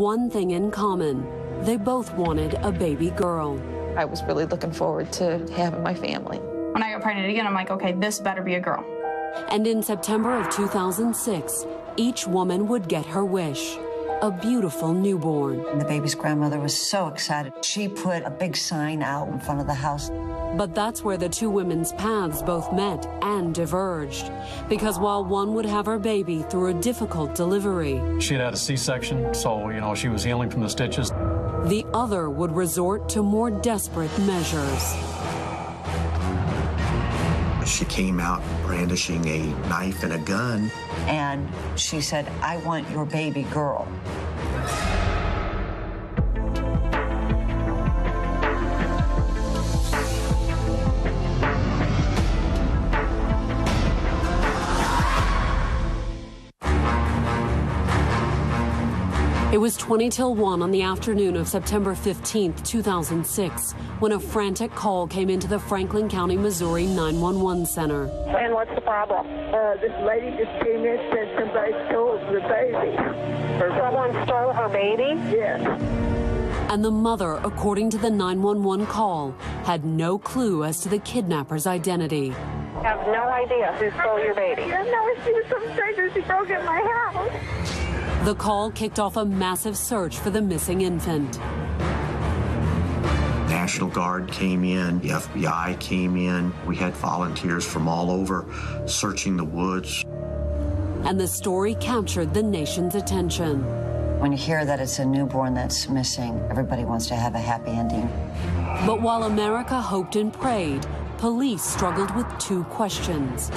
one thing in common. They both wanted a baby girl. I was really looking forward to having my family. When I got pregnant again, I'm like, okay, this better be a girl. And in September of 2006, each woman would get her wish. A beautiful newborn. And the baby's grandmother was so excited. She put a big sign out in front of the house. But that's where the two women's paths both met and diverged. Because while one would have her baby through a difficult delivery, she had a C-section, so, she was healing from the stitches. The other would resort to more desperate measures. She came out brandishing a knife and a gun. And she said, I want your baby girl. It was 20 till 1 on the afternoon of September 15th, 2006, when a frantic call came into the Franklin County, Missouri 911 center. And what's the problem? This lady just came in and said somebody stole the baby. Someone stole her baby? Yes. And the mother, according to the 911 call, had no clue as to the kidnapper's identity. I have no idea who stole your baby. I know she was some stranger. She broke in my house. The call kicked off a massive search for the missing infant. National Guard came in, the FBI came in. We had volunteers from all over searching the woods. And the story captured the nation's attention. When you hear that it's a newborn that's missing, everybody wants to have a happy ending. But while America hoped and prayed, police struggled with two questions.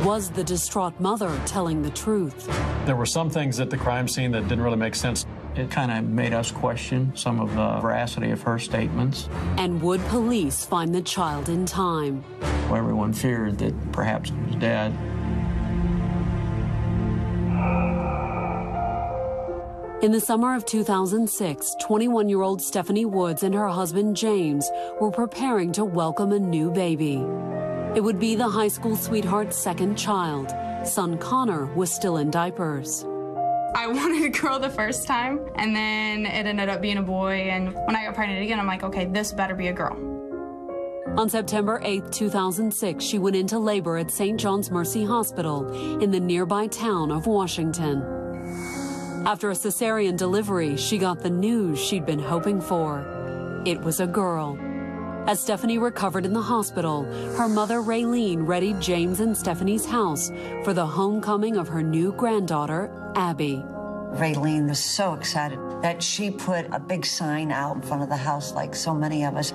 Was the distraught mother telling the truth? There were some things at the crime scene that didn't really make sense. It kind of made us question some of the veracity of her statements. And would police find the child in time? Everyone feared that perhaps he was dead. In the summer of 2006, 21-year-old Stephanie Woods and her husband James were preparing to welcome a new baby. It would be the high school sweetheart's second child. Son Connor was still in diapers. I wanted a girl the first time, and then it ended up being a boy, and when I got pregnant again, I'm like, okay, this better be a girl. On September 8, 2006, she went into labor at St. John's Mercy Hospital in the nearby town of Washington. After a cesarean delivery, she got the news she'd been hoping for. It was a girl. As Stephanie recovered in the hospital, her mother, Raylene, readied James and Stephanie's house for the homecoming of her new granddaughter, Abby. Raylene was so excited that she put a big sign out in front of the house like so many of us.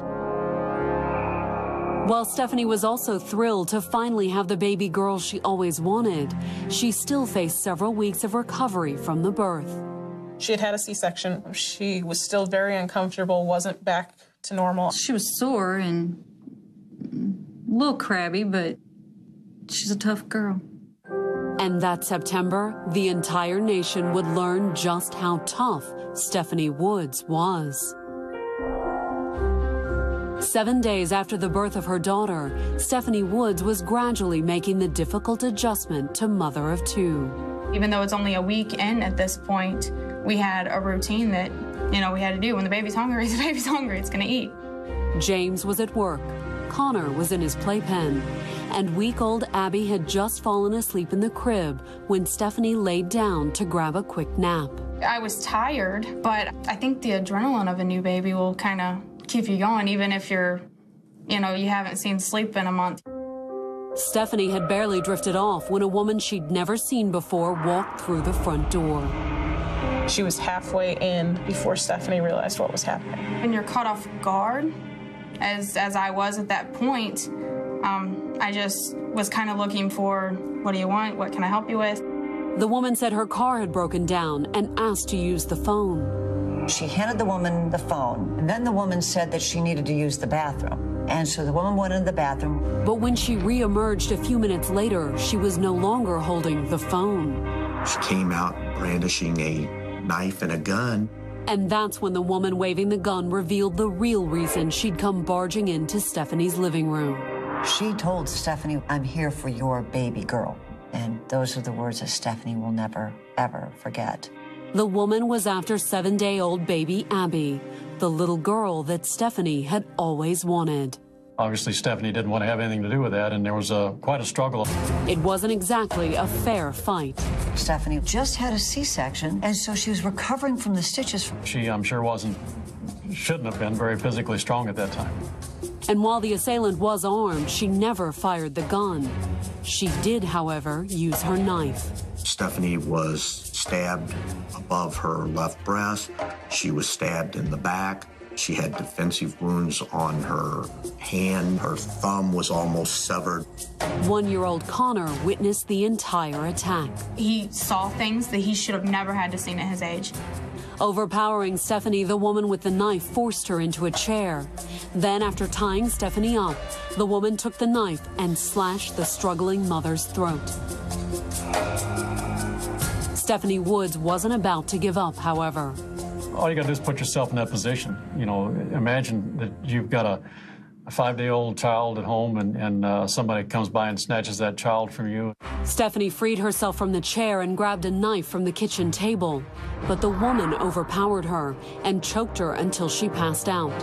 While Stephanie was also thrilled to finally have the baby girl she always wanted, she still faced several weeks of recovery from the birth. She had had a C-section. She was still very uncomfortable, wasn't back to normal. She was sore and a little crabby, but she's a tough girl. And that September, the entire nation would learn just how tough Stephanie Woods was. 7 days after the birth of her daughter, Stephanie Woods was gradually making the difficult adjustment to mother of two. Even though it's only a week in at this point, we had a routine that, we had to do. When the baby's hungry, the baby's hungry, it's gonna eat. James was at work. Connor was in his playpen. And week-old Abby had just fallen asleep in the crib when Stephanie laid down to grab a quick nap. I was tired, but I think the adrenaline of a new baby will kind of keep you going, even if you haven't seen sleep in a month. Stephanie had barely drifted off when a woman she'd never seen before walked through the front door. She was halfway in before Stephanie realized what was happening. When you're caught off guard, as I was at that point, I just was kind of looking for, what do you want? What can I help you with? The woman said her car had broken down and asked to use the phone. She handed the woman the phone, and then the woman said that she needed to use the bathroom. And so the woman went into the bathroom. But when she re-emerged a few minutes later, she was no longer holding the phone. She came out brandishing a knife and a gun. And that's when the woman waving the gun revealed the real reason she'd come barging into Stephanie's living room. She told Stephanie, I'm here for your baby girl. And those are the words that Stephanie will never, ever forget. The woman was after 7-day-old baby Abby, the little girl that Stephanie had always wanted. Obviously, Stephanie didn't want to have anything to do with that, and there was quite a struggle. It wasn't exactly a fair fight. Stephanie just had a C-section, and so she was recovering from the stitches. She, I'm sure, shouldn't have been very physically strong at that time. And while the assailant was armed, she never fired the gun. She did, however, use her knife. Stephanie was stabbed above her left breast. She was stabbed in the back. She had defensive wounds on her hand. Her thumb was almost severed. 1-year-old Connor witnessed the entire attack. He saw things that he should have never had to see at his age. Overpowering Stephanie, the woman with the knife forced her into a chair. Then, after tying Stephanie up, the woman took the knife and slashed the struggling mother's throat. Stephanie Woods wasn't about to give up, however. All you got to do is put yourself in that position. You know, imagine that you've got a 5-day-old child at home and somebody comes by and snatches that child from you. Stephanie freed herself from the chair and grabbed a knife from the kitchen table. But the woman overpowered her and choked her until she passed out.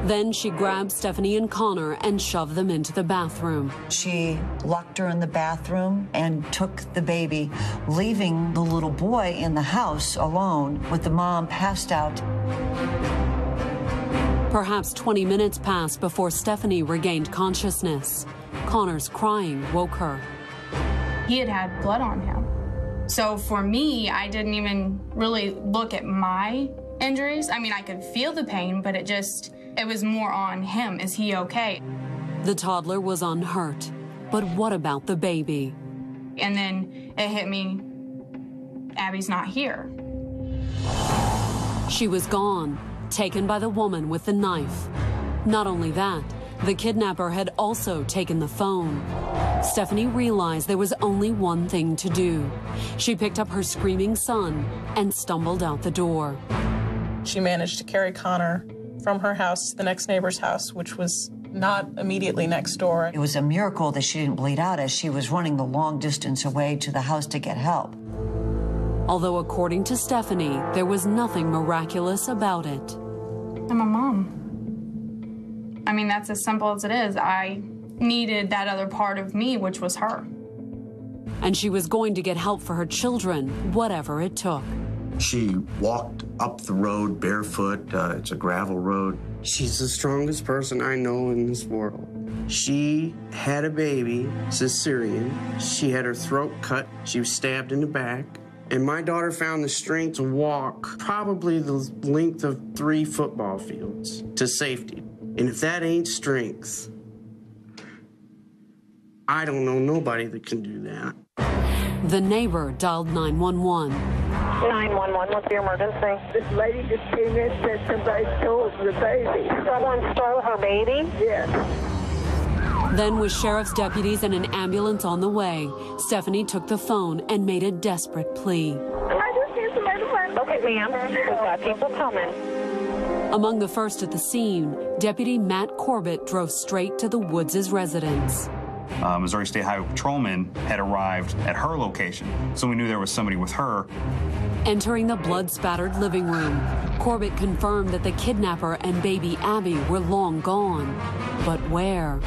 Then she grabbed Stephanie and Connor and shoved them into the bathroom. She locked her in the bathroom and took the baby, leaving the little boy in the house alone with the mom passed out. Perhaps 20 minutes passed before Stephanie regained consciousness. Connor's crying woke her. He had had blood on him. So for me, I didn't even really look at my injuries. I mean, I could feel the pain, but it was more on him. Is he okay? The toddler was unhurt. But what about the baby? And then it hit me, Abby's not here. She was gone, taken by the woman with the knife. Not only that, the kidnapper had also taken the phone. Stephanie realized there was only one thing to do. She picked up her screaming son and stumbled out the door. She managed to carry Connor from her house to the next neighbor's house, which was not immediately next door. It was a miracle that she didn't bleed out as she was running the long distance away to the house to get help. Although according to Stephanie, there was nothing miraculous about it. I'm a mom. I mean, that's as simple as it is. I needed that other part of me, which was her. And she was going to get help for her children, whatever it took. She walked up the road barefoot. It's a gravel road. She's the strongest person I know in this world. She had a baby, cesarean. She had her throat cut. She was stabbed in the back. And my daughter found the strength to walk probably the length of 3 football fields to safety. And if that ain't strength, I don't know nobody that can do that. The neighbor dialed 911. 911, what's your emergency? This lady just came in and said somebody stole the baby. Someone stole her baby? Yes. Then, with sheriff's deputies and an ambulance on the way, Stephanie took the phone and made a desperate plea. I just need somebody to find. Okay, ma'am, we've got people coming. Among the first at the scene, Deputy Matt Corbett drove straight to the Woods' residence. Missouri State Highway Patrolman had arrived at her location, so we knew there was somebody with her. Entering the blood-spattered living room, Corbett confirmed that the kidnapper and baby Abby were long gone. But where?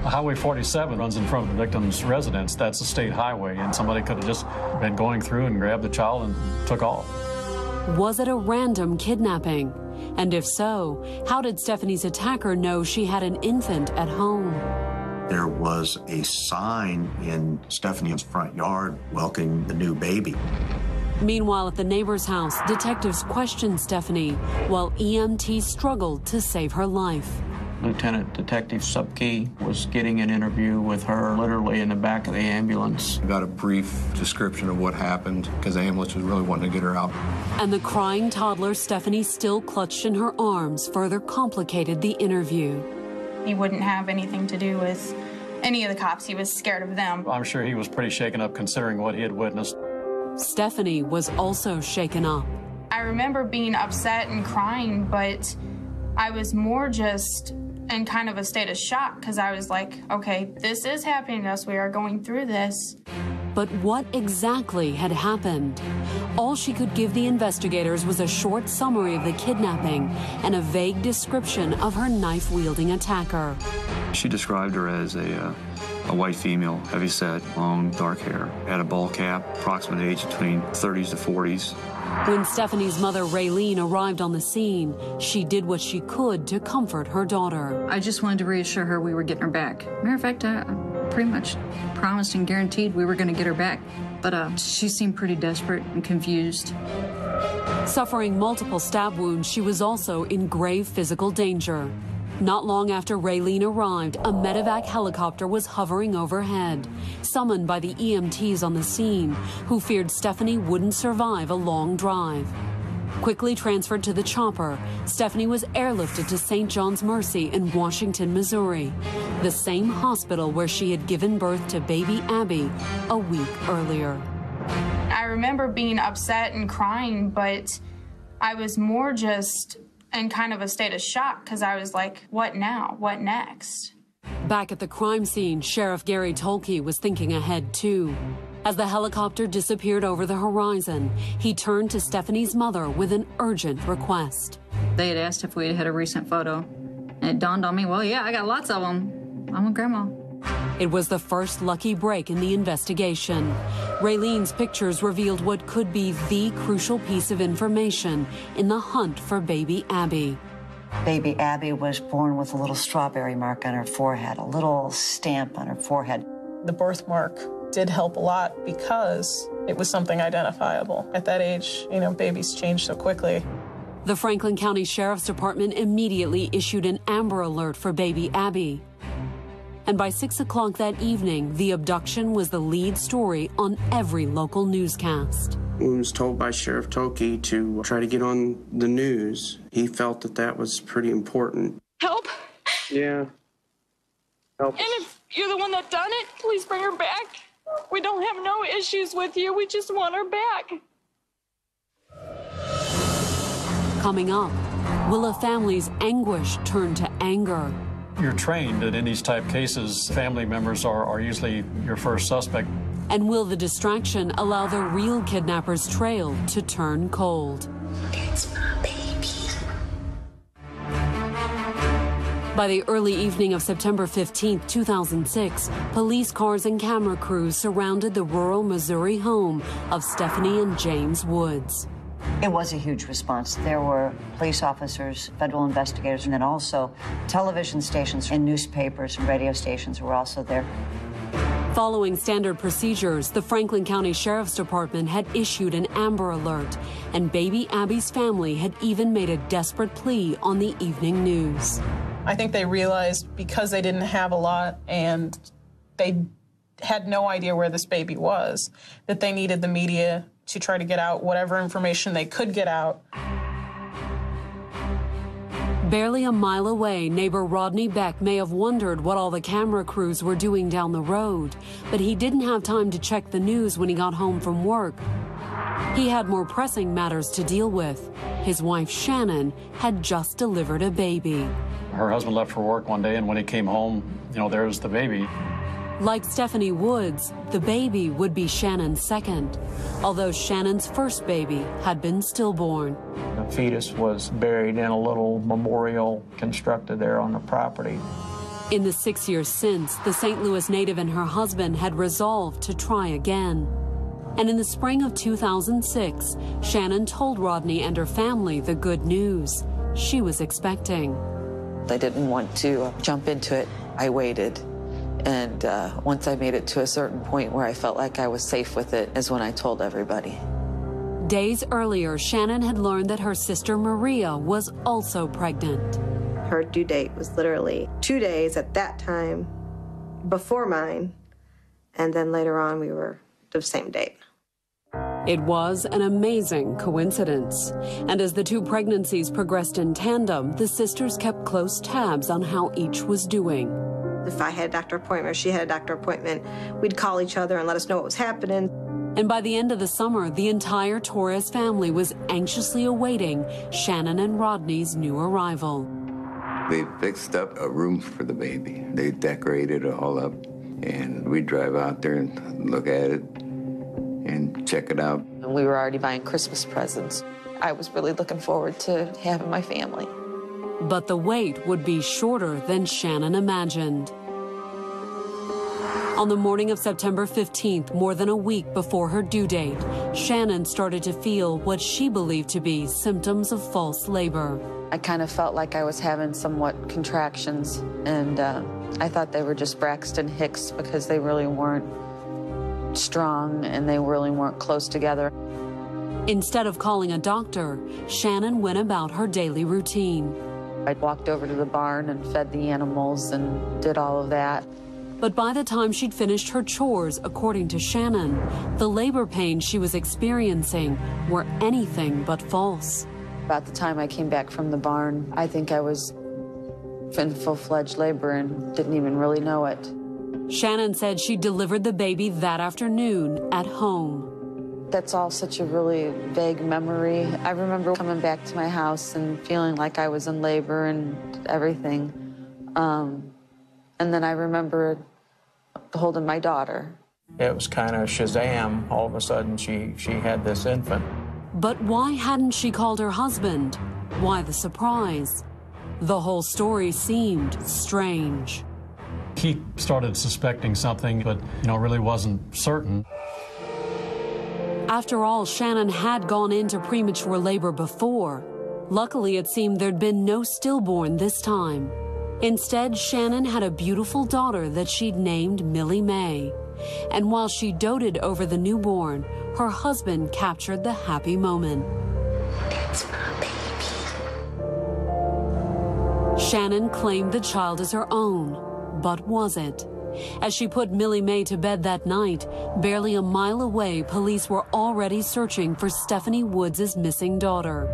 Highway 47 runs in front of the victim's residence. That's a state highway, and somebody could have just been going through and grabbed the child and took off. Was it a random kidnapping? And if so, how did Stephanie's attacker know she had an infant at home? There was a sign in Stephanie's front yard welcoming the new baby. Meanwhile, at the neighbor's house, detectives questioned Stephanie while EMT struggled to save her life. Lieutenant Detective Subkey was getting an interview with her literally in the back of the ambulance. I got a brief description of what happened because the ambulance was really wanting to get her out. And the crying toddler Stephanie still clutched in her arms further complicated the interview. He wouldn't have anything to do with any of the cops. He was scared of them. I'm sure he was pretty shaken up considering what he had witnessed. Stephanie was also shaken up. I remember being upset and crying, but I was more just in kind of a state of shock because I was like, okay, this is happening to us. We are going through this. But what exactly had happened? All she could give the investigators was a short summary of the kidnapping and a vague description of her knife-wielding attacker. She described her as a white female, heavy-set, long, dark hair, had a ball cap, approximate age between 30s to 40s. When Stephanie's mother, Raylene, arrived on the scene, she did what she could to comfort her daughter. I just wanted to reassure her we were getting her back. Matter of fact, I pretty much promised and guaranteed we were going to get her back. But she seemed pretty desperate and confused. Suffering multiple stab wounds, she was also in grave physical danger. Not long after Raylene arrived, a medevac helicopter was hovering overhead, summoned by the EMTs on the scene, who feared Stephanie wouldn't survive a long drive. Quickly transferred to the chopper, Stephanie was airlifted to St. John's Mercy in Washington, Missouri, the same hospital where she had given birth to baby Abby a week earlier. I remember being upset and crying, but I was more just in kind of a state of shock because I was like, what now? What next? Back at the crime scene, Sheriff Gary Tolke was thinking ahead too. As the helicopter disappeared over the horizon, he turned to Stephanie's mother with an urgent request. They had asked if we had a recent photo, and it dawned on me, well, yeah, I got lots of them. I'm with Grandma. It was the first lucky break in the investigation. Raylene's pictures revealed what could be the crucial piece of information in the hunt for baby Abby. Baby Abby was born with a little strawberry mark on her forehead, a little stamp on her forehead. The birthmark did help a lot because it was something identifiable. At that age, you know, babies change so quickly. The Franklin County Sheriff's Department immediately issued an Amber Alert for baby Abby. And by 6 o'clock that evening, the abduction was the lead story on every local newscast. When I was told by Sheriff Tolke to try to get on the news, he felt that that was pretty important. Help? Yeah. Help. And if you're the one that done it, please bring her back. We don't have no issues with you. We just want her back. Coming up, will a family's anguish turn to anger? You're trained that in these type cases, family members are usually your first suspect. And will the distraction allow the real kidnapper's trail to turn cold? It's my baby. By the early evening of September 15, 2006, police cars and camera crews surrounded the rural Missouri home of Stephanie and James Woods. It was a huge response. There were police officers, federal investigators, and then also television stations and newspapers and radio stations were also there. Following standard procedures, the Franklin County Sheriff's Department had issued an Amber Alert, and baby Abby's family had even made a desperate plea on the evening news. I think they realized because they didn't have a lot and they had no idea where this baby was, that they needed the media to try to get out whatever information they could get out. Barely a mile away, neighbor Rodney Beck may have wondered what all the camera crews were doing down the road, but he didn't have time to check the news when he got home from work. He had more pressing matters to deal with. His wife, Shannon, had just delivered a baby. Her husband left for work one day, and when he came home, there was the baby. Like Stephanie Woods, the baby would be Shannon's second, although Shannon's first baby had been stillborn. The fetus was buried in a little memorial constructed there on the property. In the 6 years since, the St. Louis native and her husband had resolved to try again. And in the spring of 2006, Shannon told Rodney and her family the good news she was expecting. I didn't want to jump into it. I waited. And once I made it to a certain point where I felt like I was safe with it is when I told everybody. Days earlier, Shannon had learned that her sister Maria was also pregnant. Her due date was literally 2 days at that time before mine, and then later on we were the same date. It was an amazing coincidence. And as the two pregnancies progressed in tandem, the sisters kept close tabs on how each was doing. If I had a doctor appointment or she had a doctor appointment, we'd call each other and let us know what was happening. And by the end of the summer, the entire Torrez family was anxiously awaiting Shannon and Rodney's new arrival. They fixed up a room for the baby. They decorated it all up, and we'd drive out there and look at it. and check it out. And we were already buying Christmas presents. I was really looking forward to having my family. But the wait would be shorter than Shannon imagined. On the morning of September 15th, more than a week before her due date, Shannon started to feel what she believed to be symptoms of false labor. I kind of felt like I was having somewhat contractions, and I thought they were just Braxton Hicks because they really weren't strong and they really weren't close together. Instead of calling a doctor, Shannon went about her daily routine. I walked over to the barn and fed the animals and did all of that. But by the time she'd finished her chores, according to Shannon, the labor pains she was experiencing were anything but false. About the time I came back from the barn, I think I was in full-fledged labor and didn't even really know it. Shannon said she delivered the baby that afternoon at home. That's all such a really vague memory. I remember coming back to my house and feeling like I was in labor and everything. And then I remember holding my daughter. It was kind of Shazam. All of a sudden, she had this infant. But why hadn't she called her husband? Why the surprise? The whole story seemed strange. He started suspecting something, but, really wasn't certain. After all, Shannon had gone into premature labor before. Luckily, it seemed there'd been no stillborn this time. Instead, Shannon had a beautiful daughter that she'd named Millie Mae. And while she doted over the newborn, her husband captured the happy moment. That's my baby. Shannon claimed the child as her own, but was it? As she put Millie Mae to bed that night, barely a mile away, police were already searching for Stephanie Woods' missing daughter.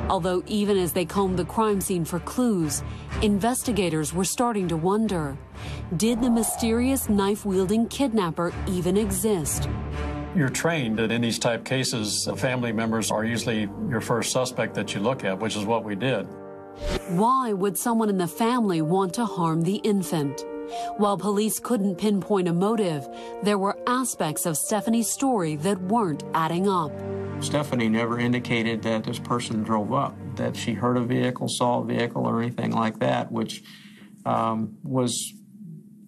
Although even as they combed the crime scene for clues, investigators were starting to wonder, did the mysterious knife-wielding kidnapper even exist? You're trained that in these type cases, family members are usually your first suspect that you look at, which is what we did. Why would someone in the family want to harm the infant? While police couldn't pinpoint a motive, there were aspects of Stephanie's story that weren't adding up. Stephanie never indicated that this person drove up, that she heard a vehicle, saw a vehicle, or anything like that, which was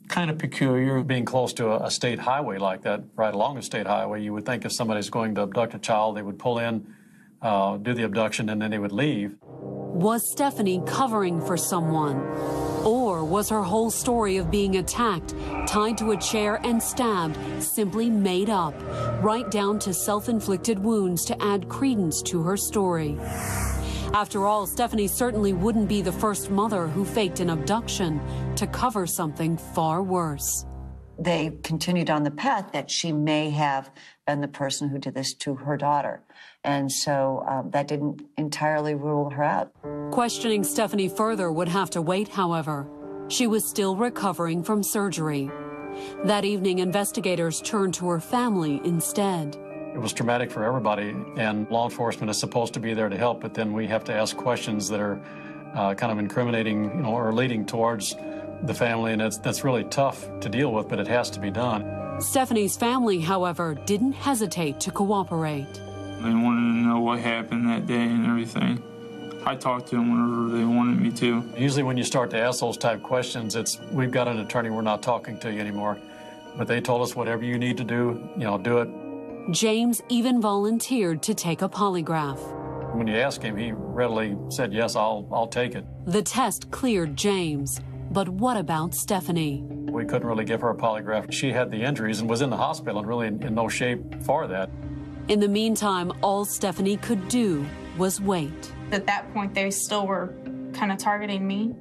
kind of peculiar. Being close to a state highway like that, right along a state highway, you would think if somebody's going to abduct a child, they would pull in, do the abduction, and then they would leave. Was Stephanie covering for someone? Or was her whole story of being attacked, tied to a chair and stabbed, simply made up, right down to self-inflicted wounds to add credence to her story? After all, Stephanie certainly wouldn't be the first mother who faked an abduction to cover something far worse. They continued on the path that she may have been the person who did this to her daughter. And so that didn't entirely rule her out. Questioning Stephanie further would have to wait, however. She was still recovering from surgery. That evening, investigators turned to her family instead. It was traumatic for everybody, and law enforcement is supposed to be there to help, but then we have to ask questions that are kind of incriminating, or leading towards the family, and that's really tough to deal with, but it has to be done. Stephanie's family, however, didn't hesitate to cooperate. They wanted to know what happened that day and everything. I talked to them whenever they wanted me to. Usually when you start to ask those type questions, it's, we've got an attorney, we're not talking to you anymore. But they told us whatever you need to do, do it. James even volunteered to take a polygraph. When you asked him, he readily said, yes, I'll take it. The test cleared James. But what about Stephanie? We couldn't really give her a polygraph. She had the injuries and was in the hospital and really in no shape for that. In the meantime, all Stephanie could do was wait. At that point, they still were kind of targeting me.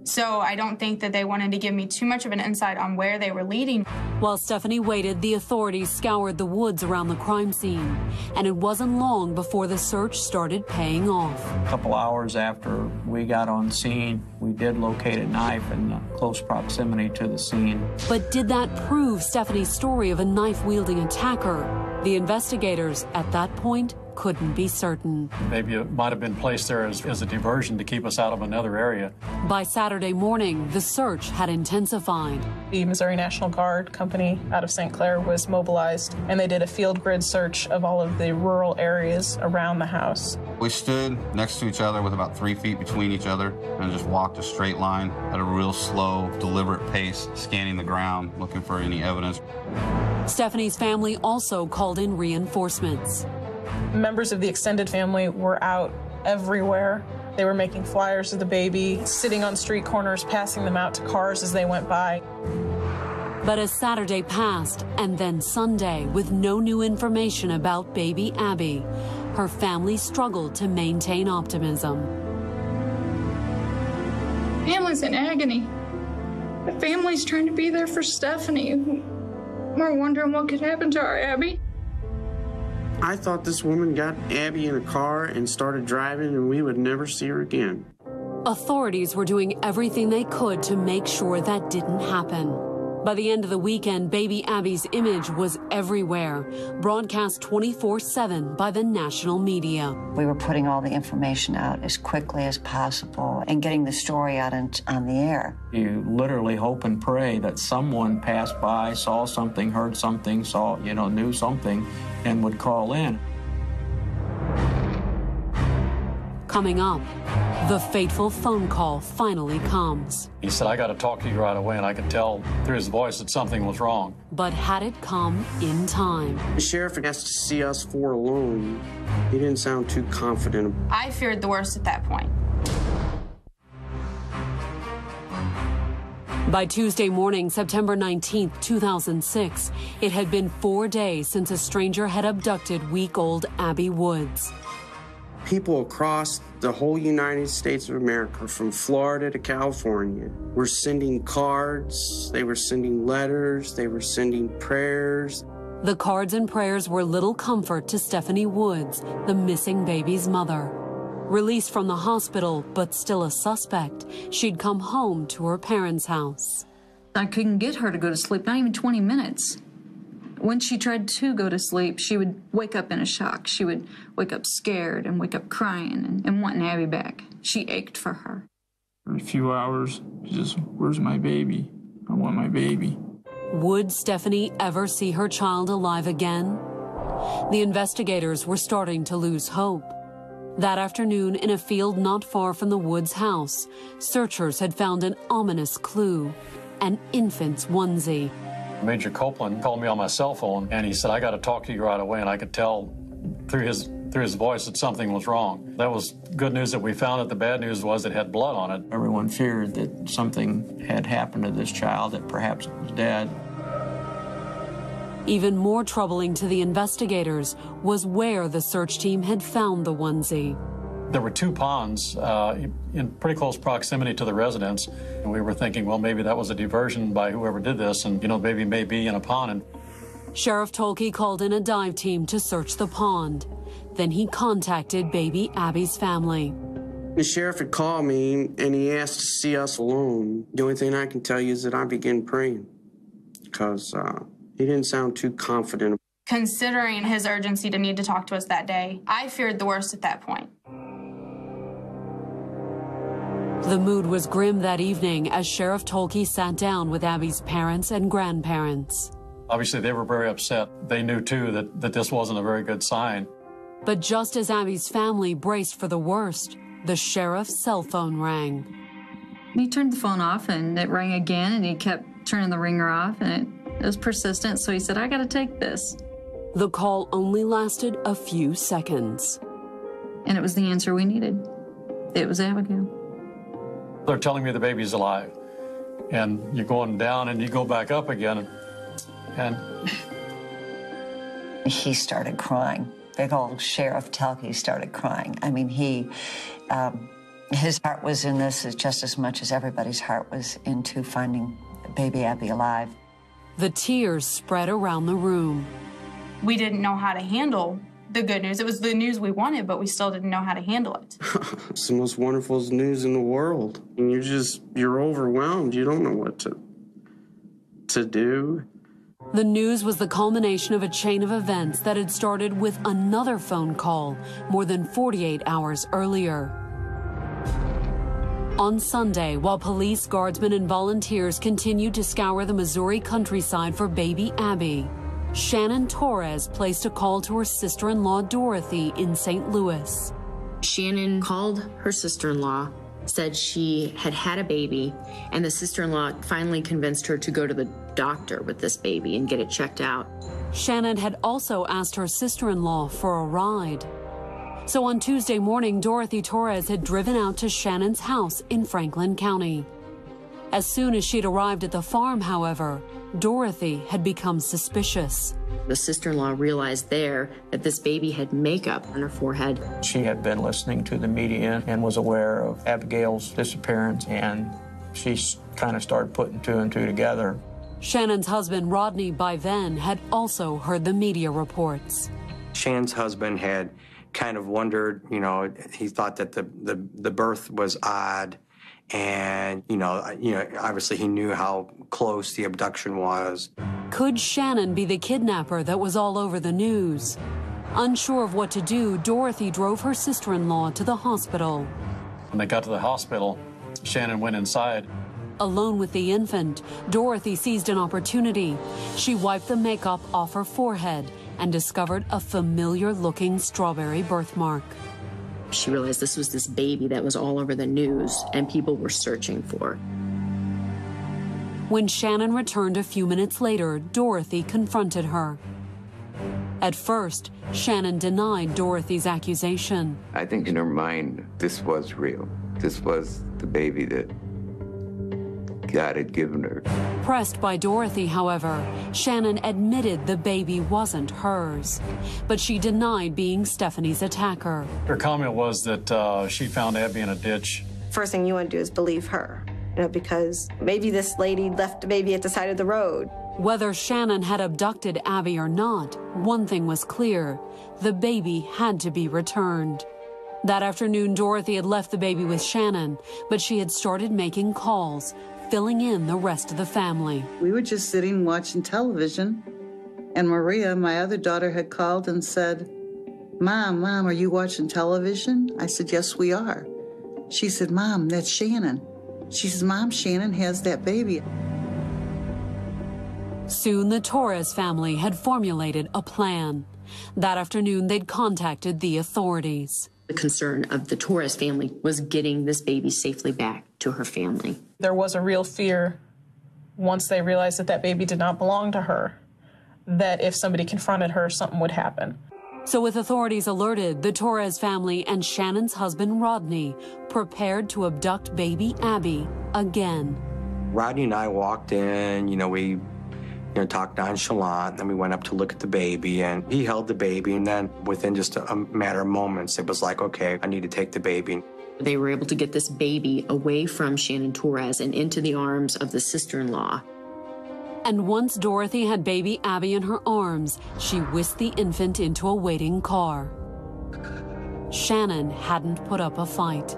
So I don't think that they wanted to give me too much of an insight on where they were leading. While Stephanie waited, the authorities scoured the woods around the crime scene, and it wasn't long before the search started paying off. A couple hours after we got on scene, we did locate a knife in close proximity to the scene. But did that prove Stephanie's story of a knife-wielding attacker? The investigators, at that point, couldn't be certain. Maybe it might have been placed there as a diversion to keep us out of another area. By Saturday morning, the search had intensified. The Missouri National Guard company out of St. Clair was mobilized, and they did a field grid search of all of the rural areas around the house. We stood next to each other with about 3 feet between each other and just walked a straight line at a real slow, deliberate pace, scanning the ground, looking for any evidence. Stephanie's family also called in reinforcements. Members of the extended family were out everywhere. They were making flyers of the baby, sitting on street corners, passing them out to cars as they went by. But as Saturday passed, and then Sunday, with no new information about baby Abby, her family struggled to maintain optimism. Family's in agony. The family's trying to be there for Stephanie. We're wondering what could happen to our Abby. I thought this woman got Abby in a car and started driving and we would never see her again. Authorities were doing everything they could to make sure that didn't happen. By the end of the weekend, baby Abby's image was everywhere, broadcast 24/7 by the national media. We were putting all the information out as quickly as possible and getting the story out on the air. You literally hope and pray that someone passed by, saw something, heard something, knew something, and would call in. Coming up, the fateful phone call finally comes. He said, I got to talk to you right away, and I could tell through his voice that something was wrong. But had it come in time? The sheriff asked to see us four alone. He didn't sound too confident. I feared the worst at that point. By Tuesday morning, September 19th, 2006, it had been 4 days since a stranger had abducted week-old Abby Woods. People across the whole United States of America, from Florida to California, were sending cards, they were sending letters, they were sending prayers. The cards and prayers were little comfort to Stephanie Woods, the missing baby's mother. Released from the hospital, but still a suspect, she'd come home to her parents' house. I couldn't get her to go to sleep, not even 20 minutes. When she tried to go to sleep, she would wake up in a shock. She would wake up scared and wake up crying and wanting Abby back. She ached for her. For a few hours, she just, where's my baby? I want my baby. Would Stephanie ever see her child alive again? The investigators were starting to lose hope. That afternoon, in a field not far from the Woods house, searchers had found an ominous clue, an infant's onesie. Major Copeland called me on my cell phone, and he said, I got to talk to you right away, and I could tell through his voice that something was wrong. That was good news that we found it. The bad news was it had blood on it. Everyone feared that something had happened to this child, that perhaps it was dead. Even more troubling to the investigators was where the search team had found the onesie. There were two ponds in pretty close proximity to the residence. And we were thinking, well, maybe that was a diversion by whoever did this, and, the baby may be in a pond. And Sheriff Tolke called in a dive team to search the pond. Then he contacted baby Abby's family. The sheriff had called me, and he asked to see us alone. The only thing I can tell you is that I began praying, because he didn't sound too confident. Considering his urgency to need to talk to us that day, I feared the worst at that point. The mood was grim that evening as Sheriff Tolke sat down with Abby's parents and grandparents. Obviously, they were very upset. They knew, too, that this wasn't a very good sign. But just as Abby's family braced for the worst, the sheriff's cell phone rang. He turned the phone off, and it rang again, and he kept turning the ringer off, and it was persistent, so he said, I got to take this. The call only lasted a few seconds. And it was the answer we needed. It was Abigail. They're telling me the baby's alive. And you're going down and you go back up again. And he started crying. Big old Sheriff Tolke started crying. I mean, his heart was in this just as much as everybody's heart was into finding baby Abby alive. The tears spread around the room. We didn't know how to handle the good news. It was the news we wanted, but we still didn't know how to handle it. It's the most wonderful news in the world. And you're overwhelmed. You don't know what to do. The news was the culmination of a chain of events that had started with another phone call more than 48 hours earlier. On Sunday, while police, guardsmen, and volunteers continued to scour the Missouri countryside for baby Abby, Shannon Torrez placed a call to her sister-in-law, Dorothy, in St. Louis. Shannon called her sister-in-law, said she had had a baby, and the sister-in-law finally convinced her to go to the doctor with this baby and get it checked out. Shannon had also asked her sister-in-law for a ride. So on Tuesday morning, Dorothy Torrez had driven out to Shannon's house in Franklin County. As soon as she'd arrived at the farm, however, Dorothy had become suspicious. The sister-in-law realized there that this baby had makeup on her forehead. She had been listening to the media and was aware of Abigail's disappearance, and she kind of started putting two and two together. Shannon's husband, Rodney, by then had also heard the media reports. Shannon's husband had kind of wondered, he thought that the birth was odd, and obviously he knew how close the abduction was. Could Shannon be the kidnapper that was all over the news? Unsure of what to do, Dorothy drove her sister-in-law to the hospital. When they got to the hospital, Shannon went inside. Alone with the infant, Dorothy seized an opportunity. She wiped the makeup off her forehead and discovered a familiar-looking strawberry birthmark. She realized this was this baby that was all over the news and people were searching for. When Shannon returned a few minutes later, Dorothy confronted her. At first, Shannon denied Dorothy's accusation. I think in her mind, this was real. This was the baby that God had given her. Pressed by Dorothy, however, Shannon admitted the baby wasn't hers, but she denied being Stephanie's attacker. Her comment was that she found Abby in a ditch. First thing you want to do is believe her, because maybe this lady left the baby at the side of the road. Whether Shannon had abducted Abby or not, one thing was clear: the baby had to be returned. That afternoon, Dorothy had left the baby with Shannon, but she had started making calls, filling in the rest of the family. We were just sitting watching television, and Maria, my other daughter, had called and said, Mom, are you watching television? I said, yes, we are. She said, Mom, that's Shannon. She says, Mom, Shannon has that baby. Soon the Torrez family had formulated a plan. That afternoon, they'd contacted the authorities. The concern of the Torrez family was getting this baby safely back to her family. There was a real fear once they realized that that baby did not belong to her, that if somebody confronted her, something would happen. So with authorities alerted, the Torrez family and Shannon's husband, Rodney, prepared to abduct baby Abby again. Rodney and I walked in, we talked nonchalant, then we went up to look at the baby, and he held the baby, and then within just a matter of moments, it was like, okay, I need to take the baby. They were able to get this baby away from Shannon Torrez and into the arms of the sister-in-law. And once Dorothy had baby Abby in her arms, she whisked the infant into a waiting car. Shannon hadn't put up a fight.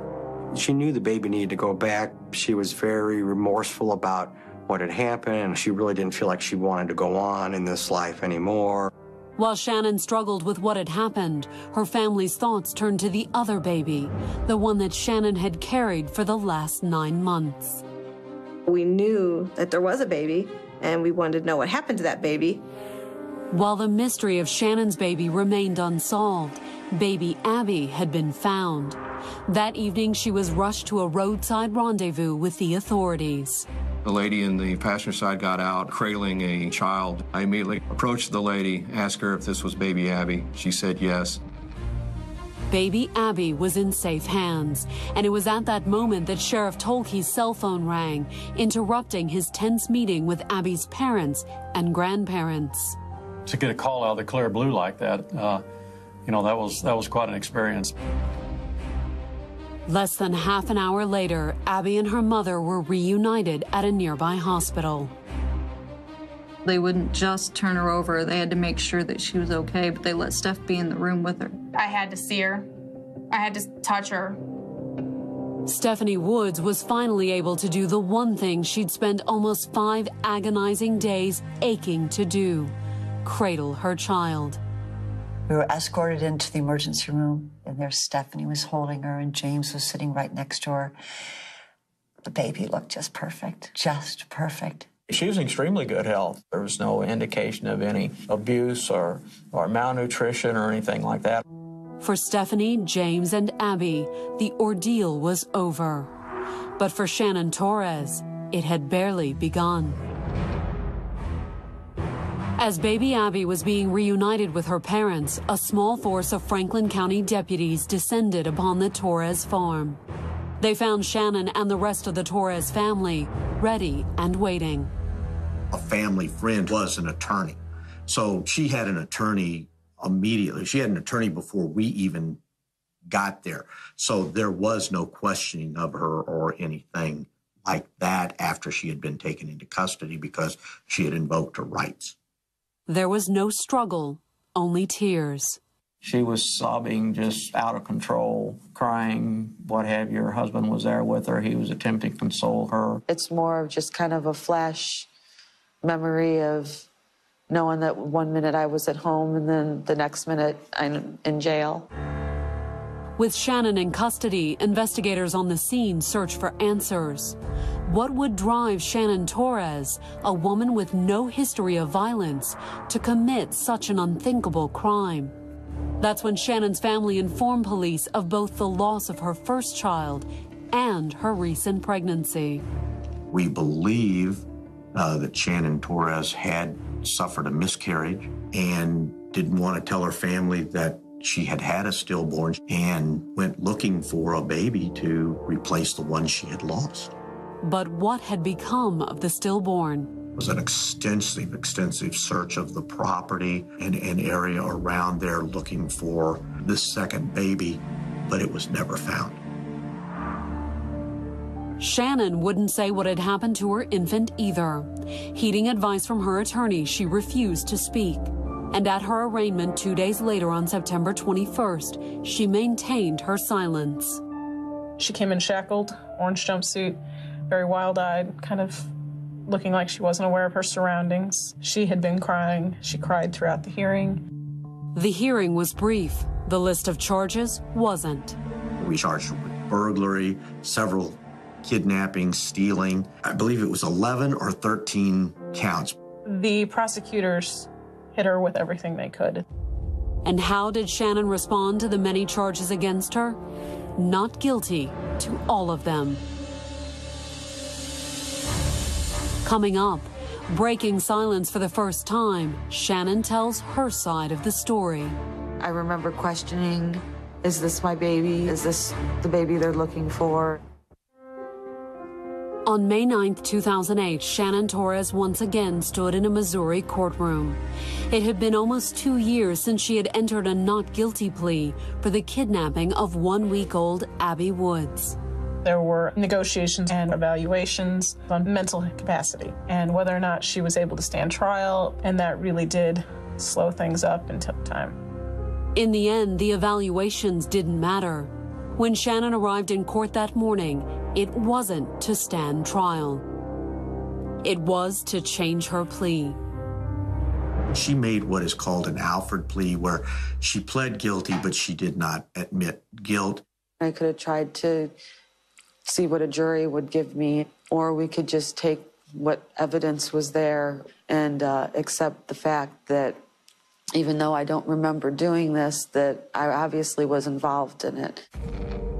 She knew the baby needed to go back. She was very remorseful about what had happened, and she really didn't feel like she wanted to go on in this life anymore. While Shannon struggled with what had happened, her family's thoughts turned to the other baby, the one that Shannon had carried for the last 9 months. We knew that there was a baby, and we wanted to know what happened to that baby. While the mystery of Shannon's baby remained unsolved, baby Abby had been found. That evening, she was rushed to a roadside rendezvous with the authorities. The lady in the passenger side got out, cradling a child. I immediately approached the lady, asked her if this was baby Abby. She said yes. Baby Abby was in safe hands, and it was at that moment that Sheriff Tolke's cell phone rang, interrupting his tense meeting with Abby's parents and grandparents. To get a call out of the clear blue like that, that was quite an experience. Less than half an hour later, Abby and her mother were reunited at a nearby hospital. They wouldn't just turn her over. They had to make sure that she was okay, but they let Steph be in the room with her. I had to see her. I had to touch her. Stephanie Woods was finally able to do the one thing she'd spent almost 5 agonizing days aching to do: cradle her child. We were escorted into the emergency room, and there Stephanie was holding her, and James was sitting right next to her. The baby looked just perfect, just perfect. She was in extremely good health. There was no indication of any abuse or malnutrition or anything like that. For Stephanie, James, and Abby, the ordeal was over. But for Shannon Torrez, it had barely begun. As baby Abby was being reunited with her parents, a small force of Franklin County deputies descended upon the Torrez farm. They found Shannon and the rest of the Torrez family ready and waiting. A family friend was an attorney, so she had an attorney immediately. She had an attorney before we even got there, so there was no questioning of her or anything like that after she had been taken into custody because she had invoked her rights. There was no struggle, only tears. She was sobbing, just out of control, crying, what have you. Her husband was there with her. He was attempting to console her. It's more of just kind of a flash memory of knowing that one minute I was at home and then the next minute I'm in jail. With Shannon in custody, investigators on the scene search for answers. What would drive Shannon Torrez, a woman with no history of violence, to commit such an unthinkable crime? That's when Shannon's family informed police of both the loss of her first child and her recent pregnancy. We believe that Shannon Torrez had suffered a miscarriage and didn't want to tell her family that she had had a stillborn and went looking for a baby to replace the one she had lost. But what had become of the stillborn? It was an extensive search of the property and an area around there looking for this second baby, but it was never found. Shannon wouldn't say what had happened to her infant either. Heeding advice from her attorney, she refused to speak. And at her arraignment 2 days later on September 21st, she maintained her silence. She came in shackled, orange jumpsuit, very wild-eyed, kind of looking like she wasn't aware of her surroundings. She had been crying. She cried throughout the hearing. The hearing was brief. The list of charges wasn't. We charged her with burglary, several kidnapping, stealing. I believe it was 11 or 13 counts. The prosecutors hit her with everything they could. And how did Shannon respond to the many charges against her? Not guilty to all of them. Coming up, breaking silence for the first time, Shannon tells her side of the story. I remember questioning, is this my baby? Is this the baby they're looking for? On May 9, 2008, Shannon Torrez once again stood in a Missouri courtroom. It had been almost 2 years since she had entered a not guilty plea for the kidnapping of 1-week-old Abby Woods. There were negotiations and evaluations on mental capacity and whether or not she was able to stand trial, and that really did slow things up and took time. In the end, the evaluations didn't matter. When Shannon arrived in court that morning, it wasn't to stand trial. It was to change her plea. She made what is called an Alford plea, where she pled guilty, but she did not admit guilt. I could have tried to see what a jury would give me, or we could just take what evidence was there and accept the fact that even though I don't remember doing this, that I obviously was involved in it.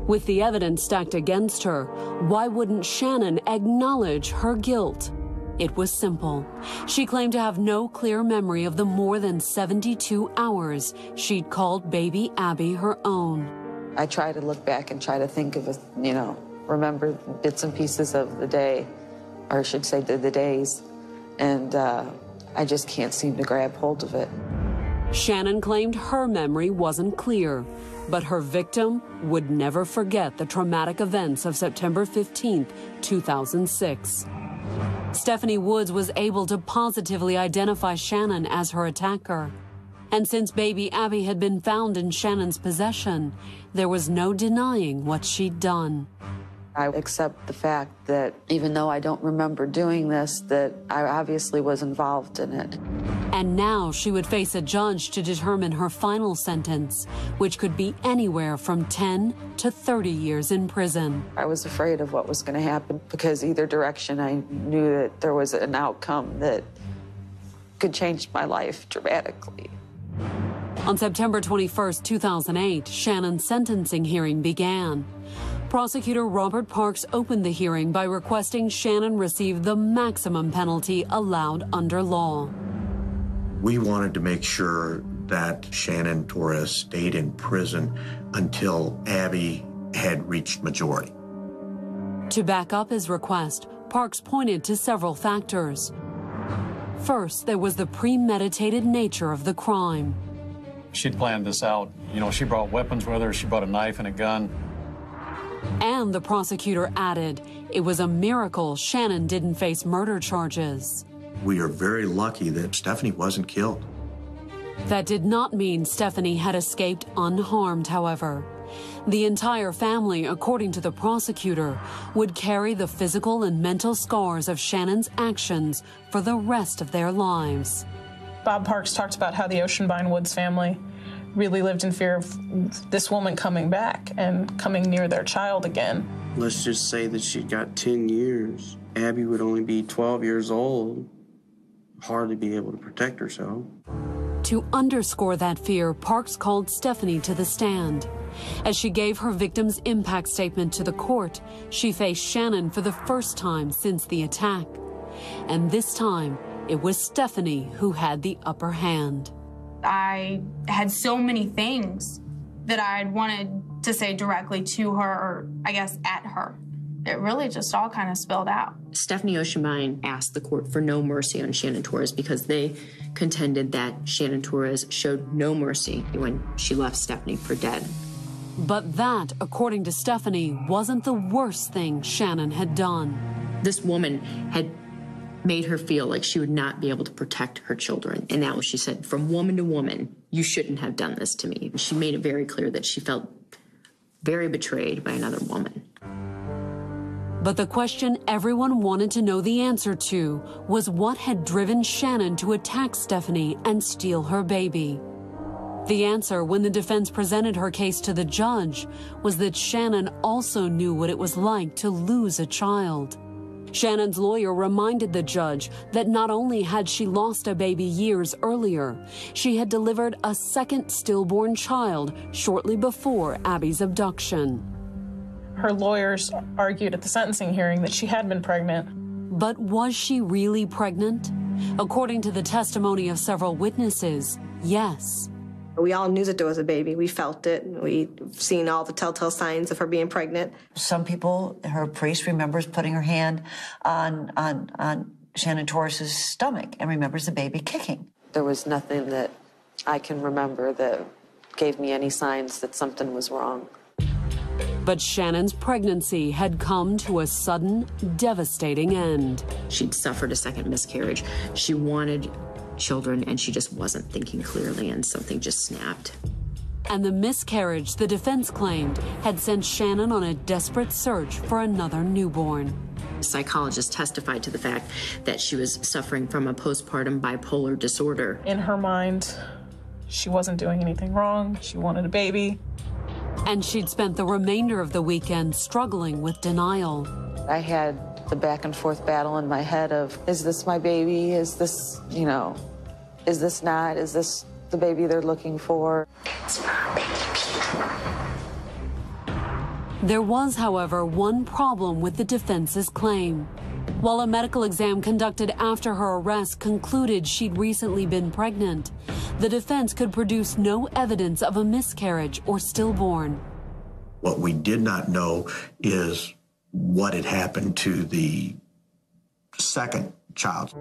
With the evidence stacked against her, why wouldn't Shannon acknowledge her guilt? It was simple. She claimed to have no clear memory of the more than 72 hours she'd called baby Abby her own. I try to look back and try to think of, remember bits and pieces of the day, or I should say the days, and I just can't seem to grab hold of it. Shannon claimed her memory wasn't clear, but her victim would never forget the traumatic events of September 15, 2006. Stephanie Woods was able to positively identify Shannon as her attacker. And since baby Abby had been found in Shannon's possession, there was no denying what she'd done. I accept the fact that even though I don't remember doing this, that I obviously was involved in it. And now she would face a judge to determine her final sentence, which could be anywhere from 10 to 30 years in prison. I was afraid of what was going to happen because either direction I knew that there was an outcome that could change my life dramatically. On September 21st, 2008, Shannon's sentencing hearing began. Prosecutor Robert Parks opened the hearing by requesting Shannon receive the maximum penalty allowed under law. We wanted to make sure that Shannon Torrez stayed in prison until Abby had reached majority. To back up his request, Parks pointed to several factors. First, there was the premeditated nature of the crime. She'd planned this out. You know, she brought weapons with her. She brought a knife and a gun. And the prosecutor added, it was a miracle Shannon didn't face murder charges. We are very lucky that Stephanie wasn't killed. That did not mean Stephanie had escaped unharmed, however. The entire family, according to the prosecutor, would carry the physical and mental scars of Shannon's actions for the rest of their lives. Bob Parks talked about how the Oceanbine Woods family really lived in fear of this woman coming back and coming near their child again. Let's just say that she got 10 years. Abby would only be 12 years old. Hardly be able to protect herself. To underscore that fear, Parks called Stephanie to the stand. As she gave her victim's impact statement to the court, she faced Shannon for the first time since the attack. And this time, it was Stephanie who had the upper hand. I had so many things that I'd wanted to say directly to her, or I guess at her. It really just all kind of spilled out. Stephanie Oceanbine asked the court for no mercy on Shannon Torrez because they contended that Shannon Torrez showed no mercy when she left Stephanie for dead. But that, according to Stephanie, wasn't the worst thing Shannon had done. This woman had made her feel like she would not be able to protect her children. And that was, she said, from woman to woman, you shouldn't have done this to me. She made it very clear that she felt very betrayed by another woman. But the question everyone wanted to know the answer to was what had driven Shannon to attack Stephanie and steal her baby. The answer, when the defense presented her case to the judge, was that Shannon also knew what it was like to lose a child. Shannon's lawyer reminded the judge that not only had she lost a baby years earlier, she had delivered a second stillborn child shortly before Abby's abduction. Her lawyers argued at the sentencing hearing that she had been pregnant. But was she really pregnant? According to the testimony of several witnesses, yes. We all knew that there was a baby. We felt it. We'd seen all the telltale signs of her being pregnant. Some people, her priest remembers putting her hand on Shannon Torres's stomach and remembers the baby kicking. There was nothing that I can remember that gave me any signs that something was wrong. But Shannon's pregnancy had come to a sudden, devastating end. She'd suffered a second miscarriage. She wanted children, and she just wasn't thinking clearly, and something just snapped. And the miscarriage, the defense claimed, had sent Shannon on a desperate search for another newborn. Psychologists testified to the fact that she was suffering from a postpartum bipolar disorder. In her mind, she wasn't doing anything wrong. She wanted a baby. And she'd spent the remainder of the weekend struggling with denial. I had the back and forth battle in my head of, is this my baby? Is this, you know, is this not? Is this the baby they're looking for? It's my baby. There was, however, one problem with the defense's claim. While a medical exam conducted after her arrest concluded she'd recently been pregnant, the defense could produce no evidence of a miscarriage or stillborn. What we did not know is what had happened to the second child.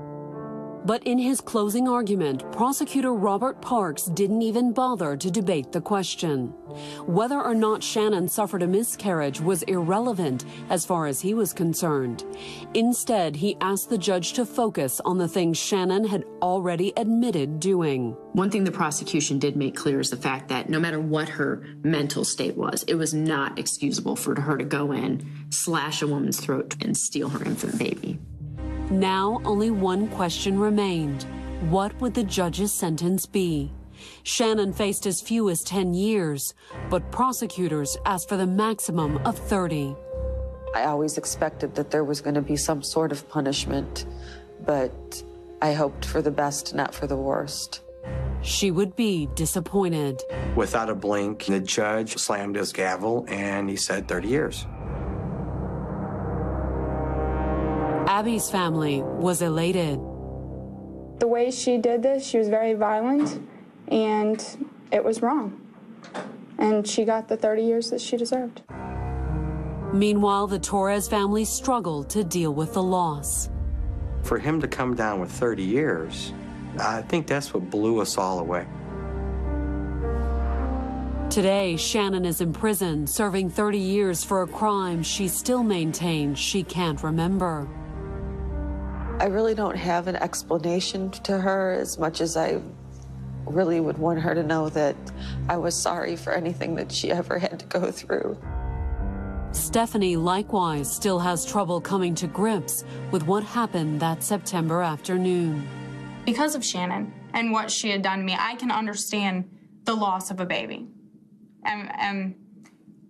But in his closing argument, prosecutor Robert Parks didn't even bother to debate the question. Whether or not Shannon suffered a miscarriage was irrelevant as far as he was concerned. Instead, he asked the judge to focus on the things Shannon had already admitted doing. One thing the prosecution did make clear is the fact that no matter what her mental state was, it was not excusable for her to go in, slash a woman's throat, and steal her infant baby. Now, only one question remained. What would the judge's sentence be? Shannon faced as few as 10 years, but prosecutors asked for the maximum of 30. I always expected that there was going to be some sort of punishment, but I hoped for the best, not for the worst. She would be disappointed. Without a blink, the judge slammed his gavel and he said 30 years. Abby's family was elated. The way she did this, she was very violent, and it was wrong. And she got the 30 years that she deserved. Meanwhile, the Torrez family struggled to deal with the loss. For him to come down with 30 years, I think that's what blew us all away. Today, Shannon is in prison, serving 30 years for a crime she still maintains she can't remember. I really don't have an explanation to her as much as I really would want her to know that I was sorry for anything that she ever had to go through. Stephanie likewise still has trouble coming to grips with what happened that September afternoon. Because of Shannon and what she had done to me, I can understand the loss of a baby. And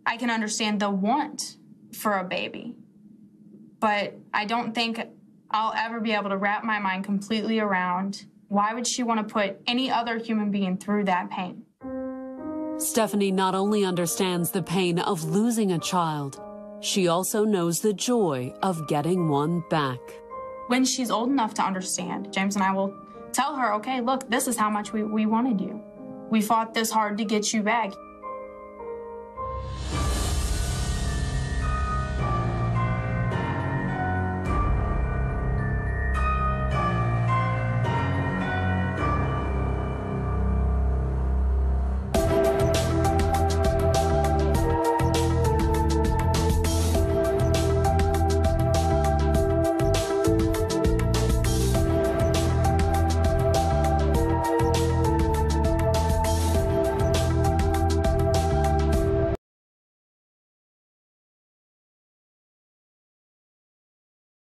I can understand the want for a baby. But I don't think I'll ever be able to wrap my mind completely around why would she want to put any other human being through that pain. Stephanie not only understands the pain of losing a child, she also knows the joy of getting one back. When she's old enough to understand, James and I will tell her, okay, look, this is how much we wanted you. We fought this hard to get you back.